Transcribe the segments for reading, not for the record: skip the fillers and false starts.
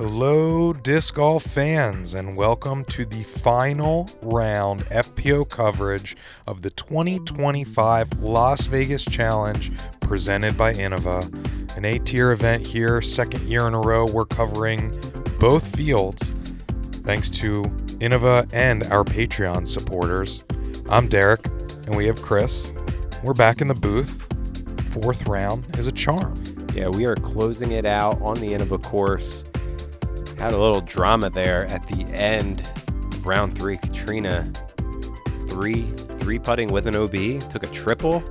Hello, disc golf fans, and welcome to the final round FPO coverage of the 2025 Las Vegas Challenge presented by Innova. An A-Tier event here, second year in a row. We're covering both fields thanks to Innova and our Patreon supporters. I'm Derek, and we have Chris. We're back in the booth. Fourth round is a charm. Yeah, we are closing it out on the Innova course. Had a little drama there at the end of round 3. Catrina, three putting with an OB, took a triple,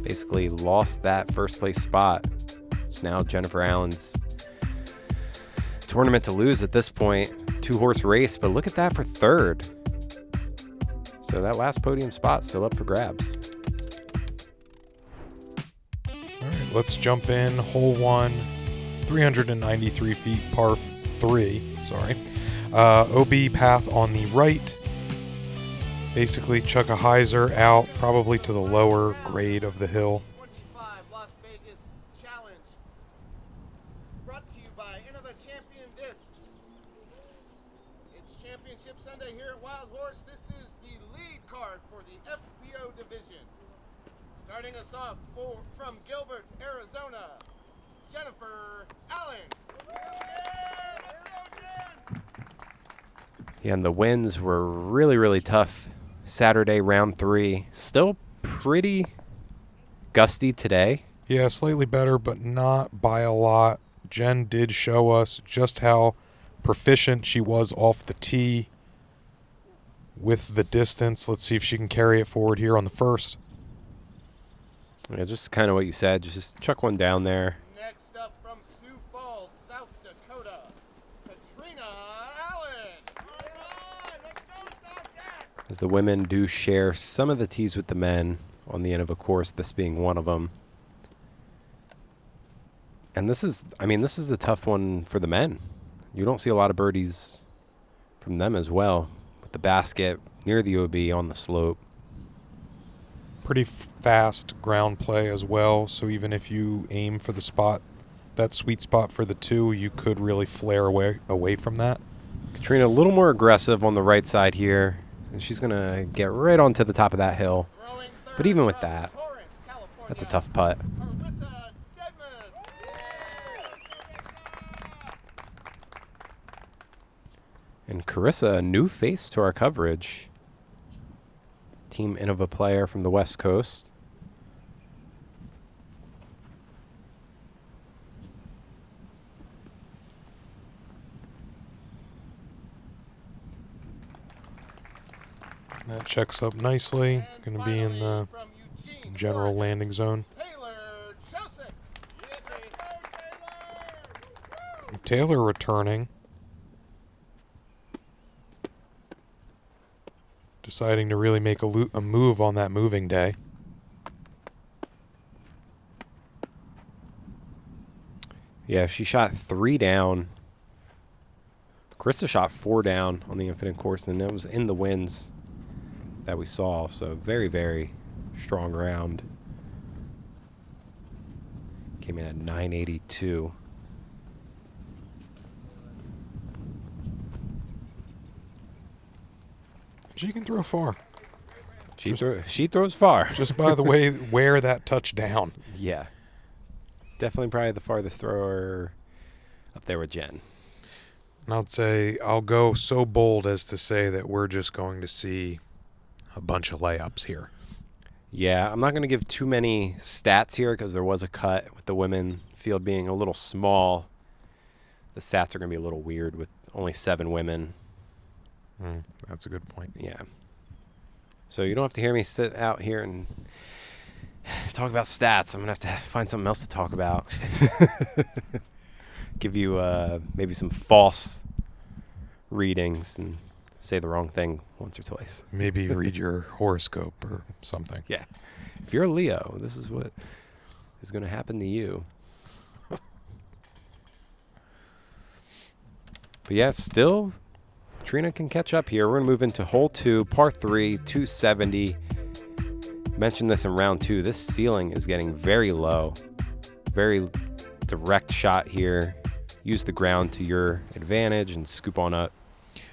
basically lost that first place spot. It's now Jennifer Allen's tournament to lose at this point. 2-horse race, but look at that for third. So that last podium spot still up for grabs. All right, let's jump in. Hole 1, 393 feet, par 3. OB path on the right. Basically, chuck a hyzer out, probably to the lower grade of the hill. 25 Las Vegas Challenge. Brought to you by Innova Discs. It's Championship Sunday here at Wildhorse. This is the lead card for the FPO division. Starting us off from Gilbert, Arizona, Jennifer Allen. Yeah, and the winds were really tough Saturday, round 3. Still pretty gusty today. Yeah, slightly better, but not by a lot. Jen did show us just how proficient she was off the tee with the distance. Let's see if she can carry it forward here on the first. Yeah, just kind of what you said. Just chuck one down there. Next up from Sioux Falls, South Dakota, Catrina Allen. Let's go, Chocek. As the women do share some of the tees with the men on the Innova course, this being one of them. And this is the tough one for the men. You don't see a lot of birdies from them as well, with the basket near the OB on the slope. Pretty fast ground play as well, so even if you aim for the spot, that sweet spot for the 2, you could really flare away from that. Catrina a little more aggressive on the right side here, and she's going to get right onto the top of that hill. But even with that, that's a tough putt. Karissa Dedmon. And Karissa, a new face to our coverage. Team Innova player from the West Coast. That checks up nicely. Going to be in the From Eugene, general Oregon, landing zone. Taylor Chocek. Taylor returning. Deciding to really make a move on that moving day. Yeah, she shot 3 down. Karissa shot 4 down on the Infinite course, and it was in the winds that we saw. So very strong round. Came in at 982. She can throw far. She throws far. Just by the way, where that touched down. Yeah. Definitely probably the farthest thrower up there with Jen. And I'd say I'll go so bold as to say that we're just going to see a bunch of layups here. Yeah, I'm not going to give too many stats here because there was a cut with the women field being a little small. The stats are going to be a little weird with only 7 women. That's a good point. Yeah. So you don't have to hear me sit out here and talk about stats. I'm going to have to find something else to talk about. Give you maybe some false readings and say the wrong thing once or twice. Maybe read your horoscope or something. Yeah. If you're a Leo, this is what is going to happen to you. But yeah, still, Catrina can catch up here. We're going to move into hole 2, par 3, 270. Mentioned this in round 2. This ceiling is getting very low. Very direct shot here. use the ground to your advantage and scoop on up.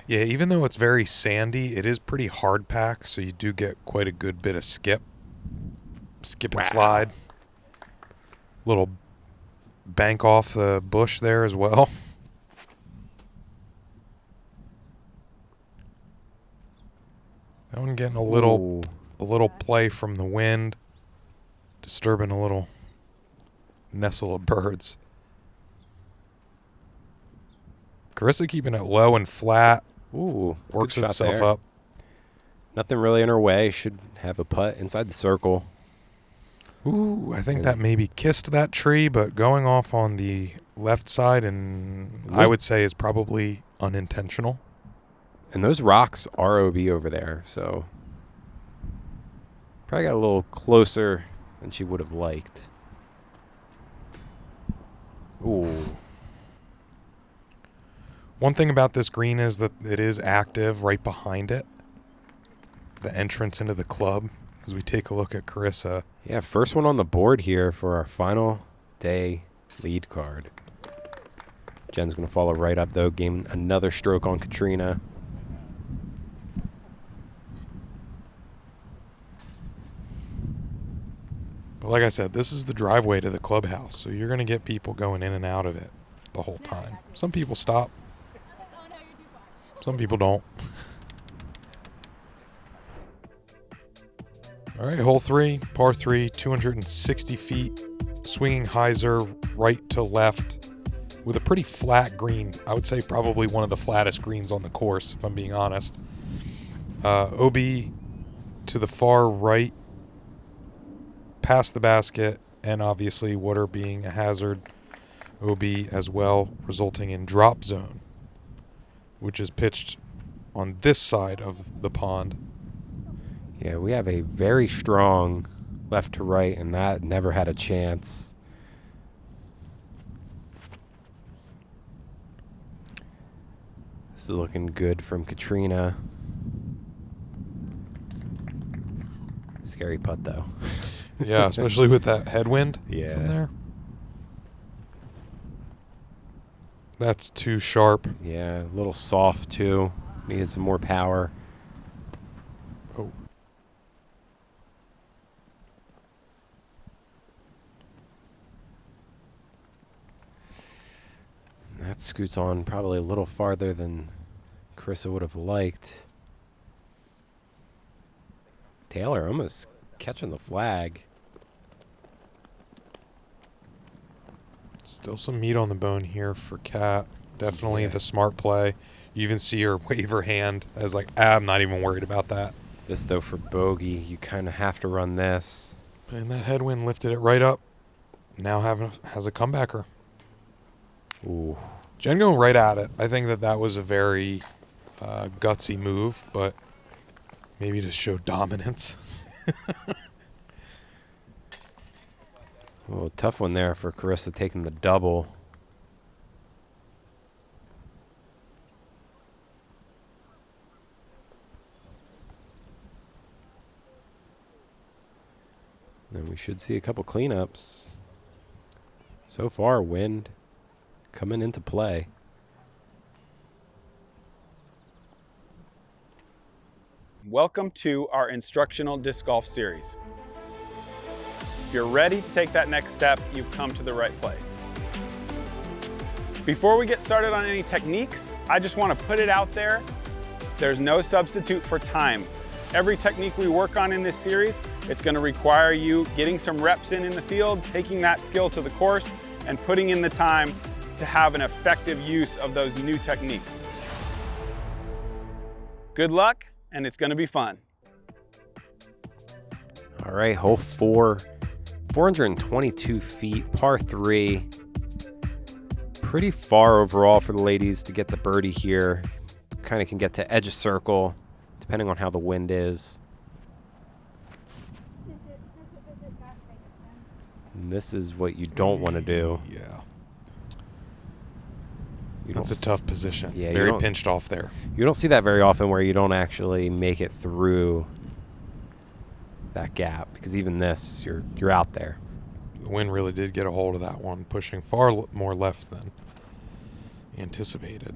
Yeah, even though it's very sandy, it is pretty hard pack, so you do get quite a good bit of skip and slide. Little bank off the bush there as well. That one getting a little play from the wind, disturbing a little nestle of birds. Karissa keeping it low and flat. Ooh, works itself up. Nothing really in her way. Should have a putt inside the circle. Ooh, I think that maybe kissed that tree, but going off on the left side, and I would say is probably unintentional. And those rocks are OB over there, so probably got a little closer than she would have liked. Ooh. One thing about this green is that it is active right behind it. The entrance into the club, as we take a look at Karissa. Yeah, first one on the board here for our final day lead card. Jen's going to follow right up, though, gain another stroke on Catrina. But like I said, this is the driveway to the clubhouse, so you're going to get people going in and out of it the whole time. Some people stop. Some people don't. All right, hole 3, par 3, 260 feet, swinging hyzer right to left with a pretty flat green. I would say probably one of the flattest greens on the course, if I'm being honest. OB to the far right, past the basket, and obviously water being a hazard, OB as well, resulting in drop zone, which is pitched on this side of the pond. Yeah, we have a very strong left to right, and that never had a chance. This is looking good from Catrina. Scary putt, though. Yeah, especially with that headwind from there. That's too sharp. Yeah, a little soft, too. Needed some more power. Oh. That scoots on probably a little farther than Karissa would have liked. Taylor almost catching the flag. Still some meat on the bone here for Kat. Definitely the smart play. You even see her wave her hand as like, I'm not even worried about that. This, though, for bogey, you kind of have to run this. And that headwind lifted it right up. Now has a comebacker. Ooh. Jen going right at it. I think that was a very gutsy move, but maybe to show dominance. Oh, tough one there for Karissa taking the double. Then we should see a couple cleanups. So far, wind coming into play. Welcome to our instructional disc golf series. If you're ready to take that next step, you've come to the right place. Before we get started on any techniques, I just want to put it out there. There's no substitute for time. Every technique we work on in this series, it's going to require you getting some reps in the field, taking that skill to the course, and putting in the time to have an effective use of those new techniques. Good luck, and it's going to be fun. All right, hole 4, 422 feet, par 3. Pretty far overall for the ladies to get the birdie here. Kind of can get to edge of circle, depending on how the wind is. And this is what you don't want to do. Yeah. That's a tough position. Yeah, very pinched off there. You don't see that very often where you don't actually make it through that gap, because even this, you're out there. The wind really did get a hold of that one, pushing far more left than anticipated.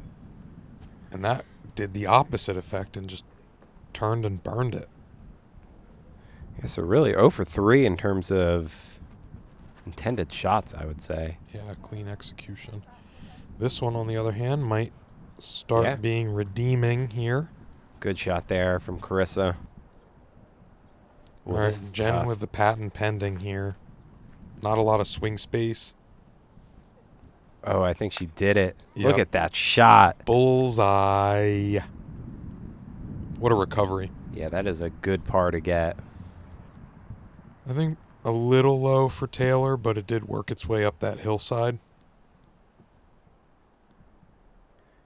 And that did the opposite effect and just turned and burned it. Yeah, so really 0 for 3 in terms of intended shots, I would say. Yeah, clean execution. This one, on the other hand, might start being redeeming here. Good shot there from Karissa. All right, Jen tough. with the patent pending here. Not a lot of swing space. Oh, I think she did it. Yep. Look at that shot. Bullseye. What a recovery. Yeah, that is a good par to get. I think a little low for Taylor, but it did work its way up that hillside.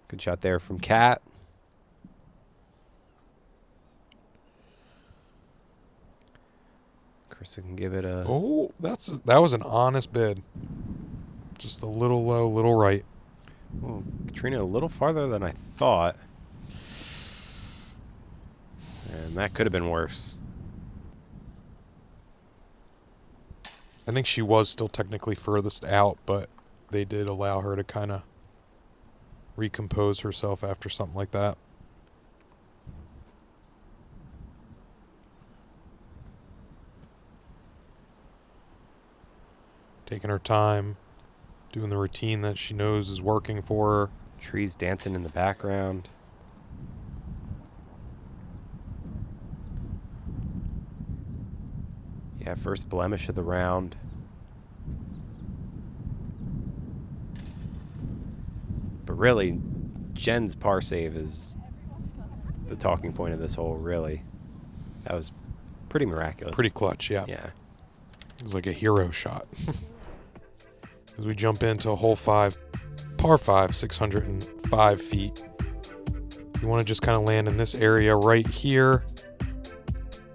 Good shot there from Kat. Karissa can give it a... Oh, that was an honest bid. Just a little low, little right. Oh, Catrina a little farther than I thought. And that could have been worse. I think she was still technically furthest out, but they did allow her to kind of recompose herself after something like that. Taking her time, doing the routine that she knows is working for her. Trees dancing in the background. Yeah, first blemish of the round. But really, Jen's par save is the talking point of this hole, really. That was pretty miraculous. Pretty clutch, yeah. Yeah. It was like a hero shot. As we jump into hole 5, par 5, 605 feet. You want to just kind of land in this area right here.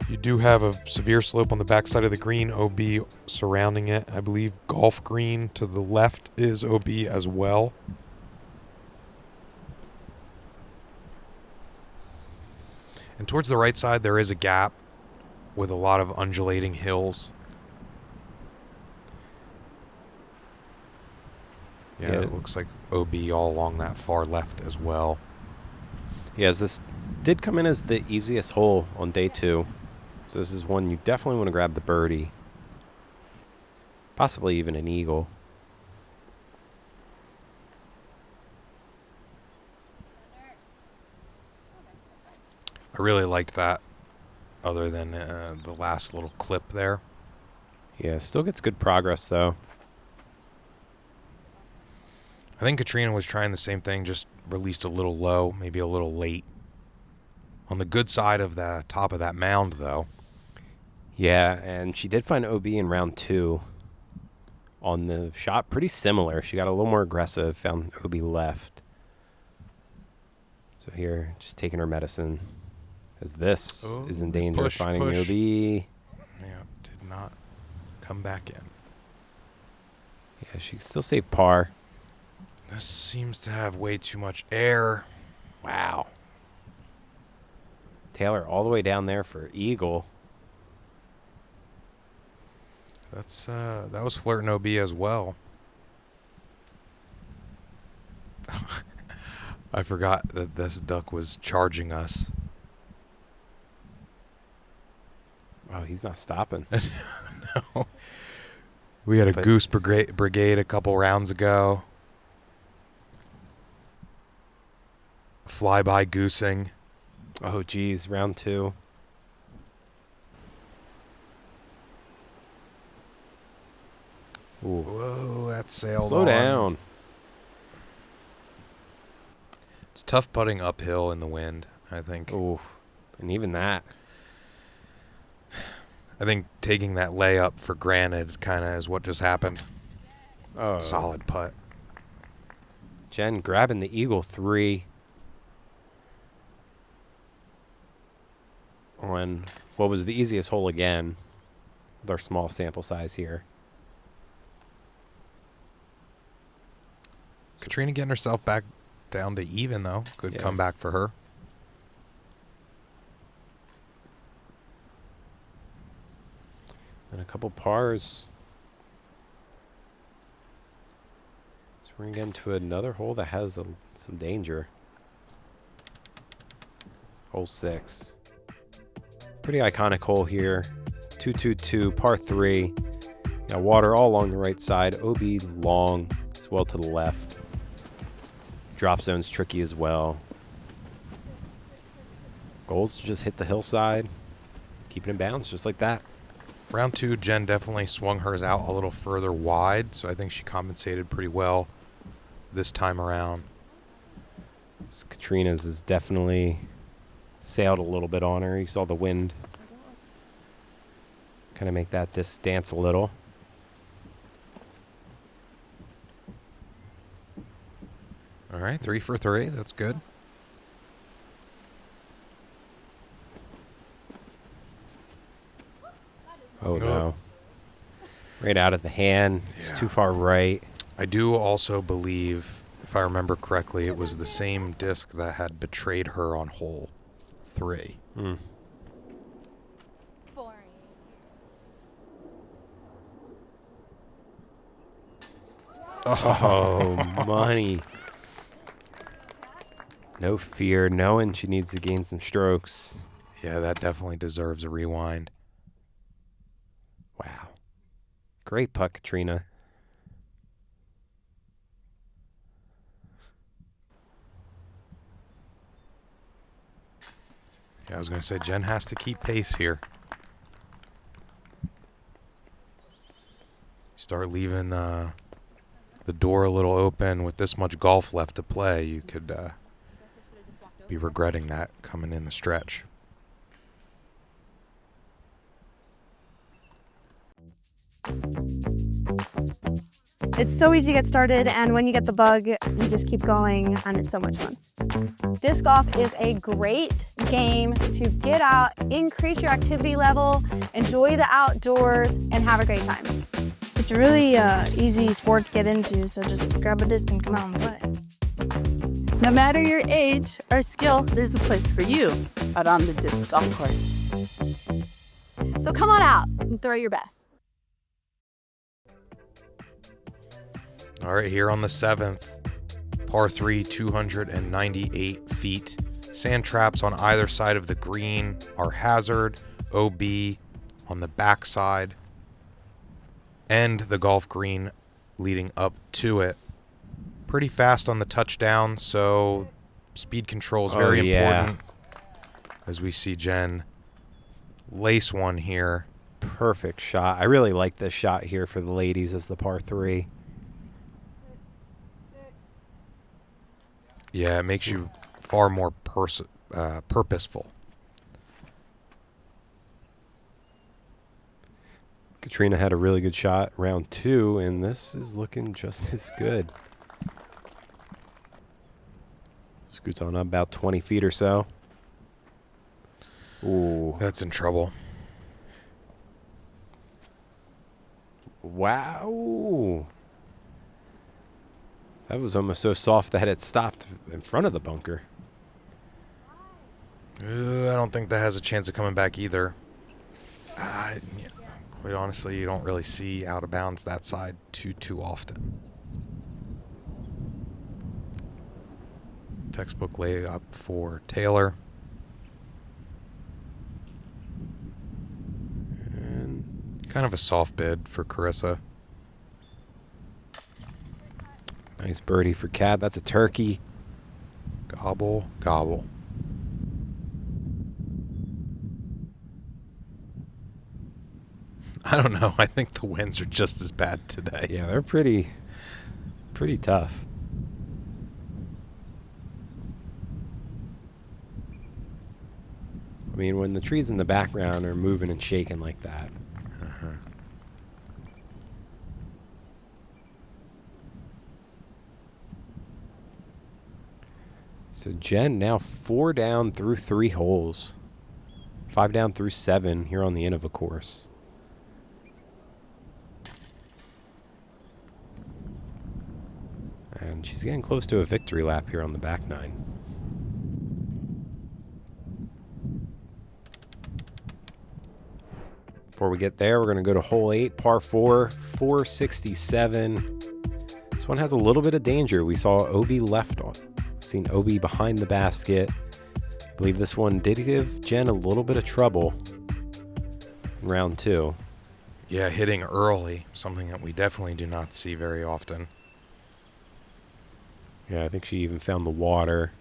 You do have a severe slope on the backside of the green, OB surrounding it. I believe golf green to the left is OB as well. And towards the right side, there is a gap with a lot of undulating hills. Yeah, it looks like OB all along that far left as well. Yes, this did come in as the easiest hole on day 2. So this is one you definitely want to grab the birdie. Possibly even an eagle. I really liked that, other than the last little clip there. Yeah, still gets good progress, though. I think Catrina was trying the same thing, just released a little low, maybe a little late. On the good side of the top of that mound, though. Yeah, and she did find OB in round 2 on the shot. Pretty similar. She got a little more aggressive, found OB left. So here, just taking her medicine. As this is in danger of finding the OB. Yeah, did not come back in. Yeah, she can still save par. This seems to have way too much air. Wow. Taylor all the way down there for eagle. That's that was flirting OB as well. I forgot that this duck was charging us. Oh, he's not stopping. No. We had a goose brigade a couple rounds ago. Flyby goosing. Oh, geez, round 2. Ooh. Whoa, that sailed Slow on. down. It's tough putting uphill in the wind, I think. Ooh, and even that. I think taking that layup for granted kind of is what just happened. Oh. Solid putt. Jen grabbing the eagle 3 on what was the easiest hole again with our small sample size here. Catrina getting herself back down to even, though. Good comeback for her. And a couple pars. So We're going to get into another hole that has some danger. Hole 6. Pretty iconic hole here. 222, par 3. Got water all along the right side. OB long as well to the left. Drop zone's tricky as well. Goals to just hit the hillside. Keep it in bounds just like that. Round 2, Jen definitely swung hers out a little further wide, so I think she compensated pretty well this time around. So Catrina's has definitely sailed a little bit on her. You saw the wind kind of make that disc dance a little. All right, 3 for 3. That's good. Oh, no. Right out of the hand. It's too far right. I do also believe, if I remember correctly, it was the same disc that had betrayed her on hole 3. Oh, money. No fear, knowing she needs to gain some strokes. Yeah, that definitely deserves a rewind. Wow. Great putt, Catrina. Yeah, I was going to say, Jen has to keep pace here. Start leaving the door a little open with this much golf left to play. You could be regretting that coming in the stretch. It's so easy to get started, and when you get the bug, you just keep going, and it's so much fun. Disc golf is a great game to get out, increase your activity level, enjoy the outdoors, and have a great time. It's a really easy sport to get into, so just grab a disc and come out and play. No matter your age or skill, there's a place for you out on the disc golf course. So come on out and throw your best. All right, here on the 7th, par 3, 298 feet. Sand traps on either side of the green are hazard, OB on the backside, and the golf green leading up to it. Pretty fast on the touchdown, so speed control is very important. As we see Jen lace one here. Perfect shot. I really like this shot here for the ladies as the par 3. Yeah, it makes you far more purposeful. Catrina had a really good shot round 2, and this is looking just as good. Scoots on up about 20 feet or so. Ooh. That's in trouble. Wow. That was almost so soft that it stopped in front of the bunker. I don't think that has a chance of coming back either. Quite honestly, you don't really see out of bounds that side too often. Textbook layup for Taylor. And kind of a soft bid for Karissa. Nice birdie for Cat. That's a turkey. Gobble, gobble. I don't know. I think the winds are just as bad today. Yeah, they're pretty tough. I mean, when the trees in the background are moving and shaking like that. So Jen now 4 down through 3 holes. 5 down through 7 here on the Innova course. And she's getting close to a victory lap here on the back 9. Before we get there, we're going to go to hole 8, par 4, 467. This one has a little bit of danger. We saw OB left on. We've seen OB behind the basket. I believe this one did give Jen a little bit of trouble in round 2. Yeah, hitting early, something that we definitely do not see very often. Yeah, I think she even found the water.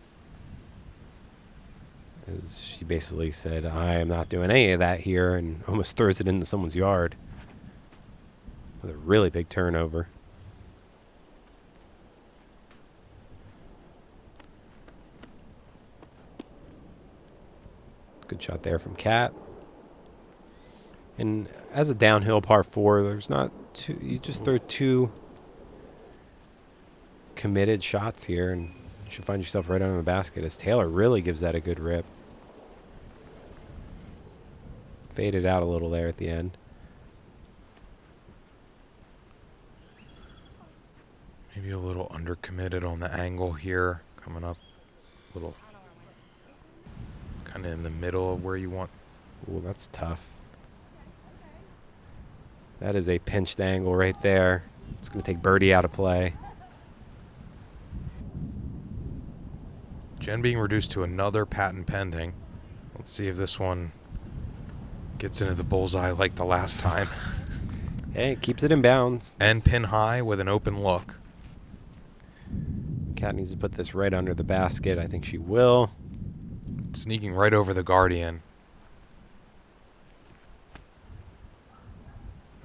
As she basically said, I am not doing any of that here, and almost throws it into someone's yard with a really big turnover. Good shot there from Kat. And as a downhill par 4, there's not too, you just throw 2 committed shots here, and you should find yourself right under the basket, as Taylor really gives that a good rip. Faded out a little there at the end. Maybe a little undercommitted on the angle here. Coming up a little kind of in the middle of where you want. Ooh, that's tough. That is a pinched angle right there. It's going to take birdie out of play. Jen being reduced to another patent pending. Let's see if this one gets into the bullseye like the last time. Hey, it keeps it in bounds. And pin high with an open look. Kat needs to put this right under the basket. I think she will. Sneaking right over the Guardian.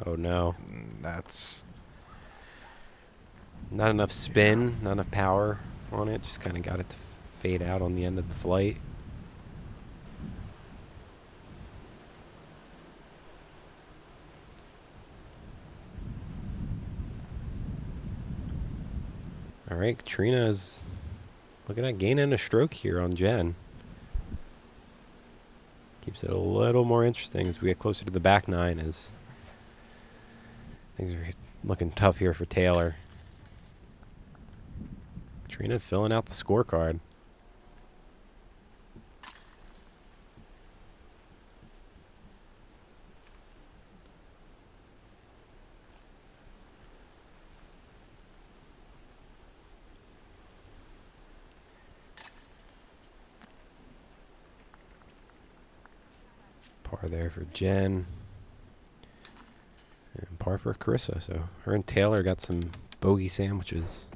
Oh, no. That's not enough spin, not enough power on it. Just kind of got it to fade out on the end of the flight. All right, Catrina is looking at gaining a stroke here on Jen. Keeps it a little more interesting as we get closer to the back 9, as things are looking tough here for Taylor. Catrina filling out the scorecard. Par there for Jen. And par for Karissa. So her and Taylor got some bogey sandwiches.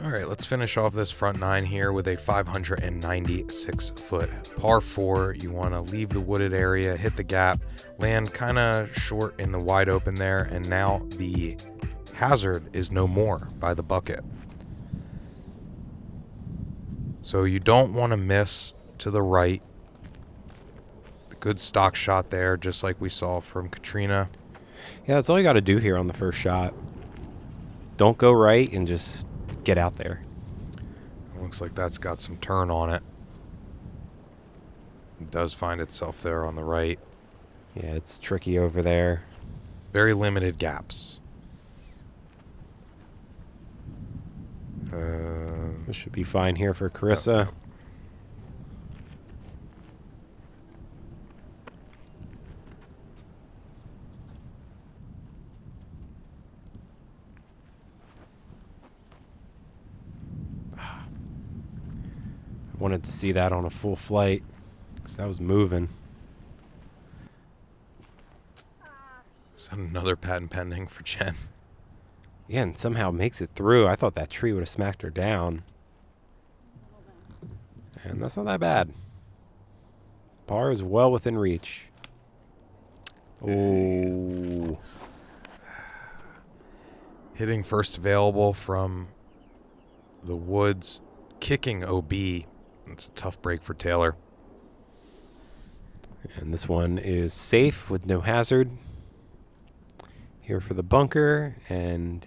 all right. Let's finish off this front 9 here with a 596-foot par 4. You want to leave the wooded area, hit the gap, land kind of short in the wide open there, and now the hazard is no more by the bucket. So you don't want to miss to the right. Good stock shot there, just like we saw from Catrina. Yeah, that's all you got to do here on the first shot. Don't go right and just get out there. It looks like that's got some turn on it. It does find itself there on the right. Yeah, it's tricky over there. Very limited gaps. This should be fine here for Karissa. Wanted to see that on a full flight because that was moving. Is that another patent pending for Jen? Yeah, and somehow makes it through. I thought that tree would have smacked her down. And that's not that bad. Par is well within reach. Oh. Hitting first available from the woods. Kicking OB. It's a tough break for Taylor. And this one is safe with no hazard. Here for the bunker, and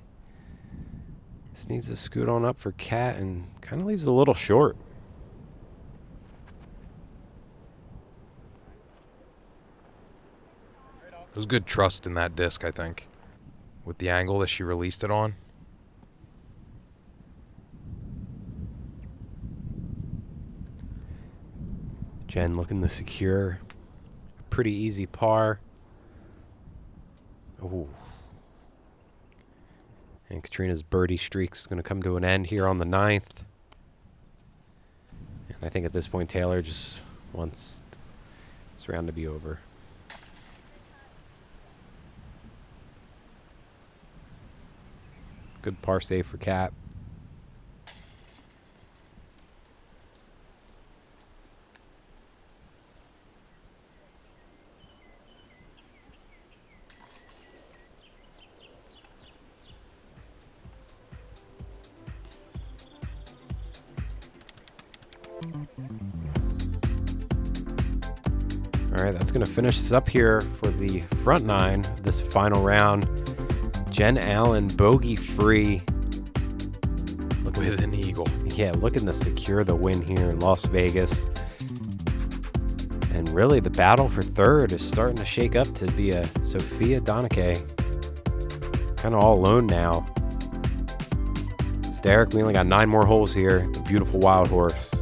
this needs to scoot on up for Kat and kind of leaves a little short. It was good trust in that disc, I think, with the angle that she released it on. Jen looking to secure a pretty easy par. Ooh. And Catrina's birdie streak is going to come to an end here on the 9th. And I think at this point, Taylor just wants this round to be over. Good par save for Cat. All right, that's going to finish us up here for the front nine, this final round. Jen Allen, bogey-free. With an eagle. Yeah, looking to secure the win here in Las Vegas. And really, the battle for third is starting to shake up to be a Sophia Donake. Kind of all alone now. It's Derek. We only got 9 more holes here. The beautiful Wildhorse.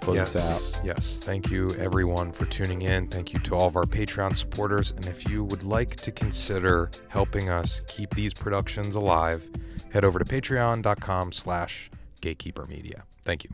Close us out. Yes. Thank you, everyone, for tuning in. Thank you to all of our Patreon supporters. And if you would like to consider helping us keep these productions alive, head over to patreon.com/gatekeepermedia. Thank you.